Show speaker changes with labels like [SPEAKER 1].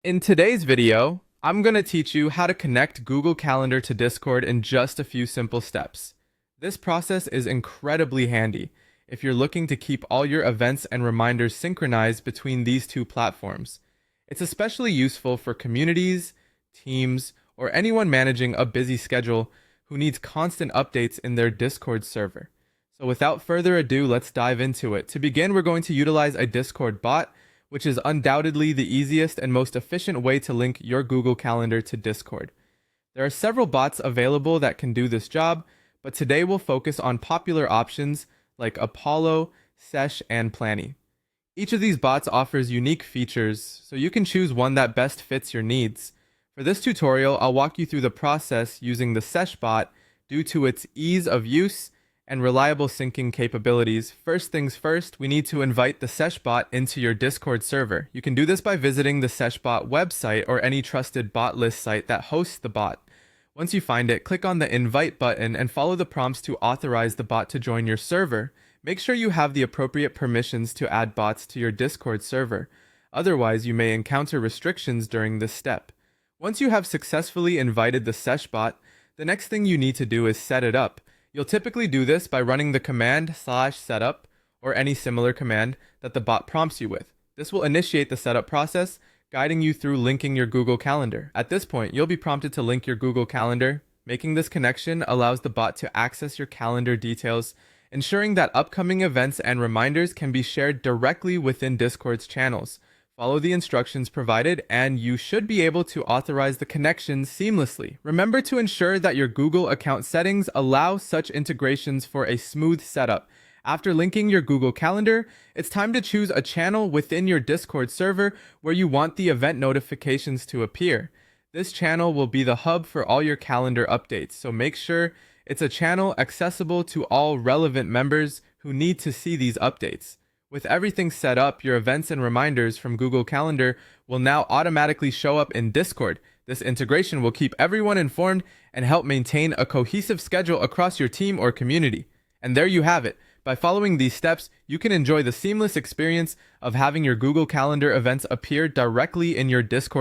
[SPEAKER 1] In today's video, I'm going to teach you how to connect Google Calendar to Discord in just a few simple steps. This process is incredibly handy if you're looking to keep all your events and reminders synchronized between these two platforms. It's especially useful for communities, teams, or anyone managing a busy schedule who needs constant updates in their Discord server. So without further ado, let's dive into it. To begin, we're going to utilize a Discord bot, which is undoubtedly the easiest and most efficient way to link your Google Calendar to Discord. There are several bots available that can do this job, but today we'll focus on popular options like Apollo, Sesh, and Planny. Each of these bots offers unique features, so you can choose one that best fits your needs. For this tutorial, I'll walk you through the process using the Sesh bot due to its ease of use and reliable syncing capabilities. First things first, we need to invite the Seshbot into your Discord server. You can do this by visiting the Seshbot website or any trusted bot list site that hosts the bot. Once you find it, click on the invite button and follow the prompts to authorize the bot to join your server. Make sure you have the appropriate permissions to add bots to your Discord server. Otherwise, you may encounter restrictions during this step. Once you have successfully invited the Seshbot, the next thing you need to do is set it up. You'll typically do this by running the command /setup or any similar command that the bot prompts you with. This will initiate the setup process, guiding you through linking your Google Calendar. At this point, you'll be prompted to link your Google Calendar. Making this connection allows the bot to access your calendar details, ensuring that upcoming events and reminders can be shared directly within Discord's channels. Follow the instructions provided and you should be able to authorize the connection seamlessly. Remember to ensure that your Google account settings allow such integrations for a smooth setup. After linking your Google Calendar, it's time to choose a channel within your Discord server where you want the event notifications to appear. This channel will be the hub for all your calendar updates, so make sure it's a channel accessible to all relevant members who need to see these updates. With everything set up, your events and reminders from Google Calendar will now automatically show up in Discord. This integration will keep everyone informed and help maintain a cohesive schedule across your team or community. And there you have it. By following these steps, you can enjoy the seamless experience of having your Google Calendar events appear directly in your Discord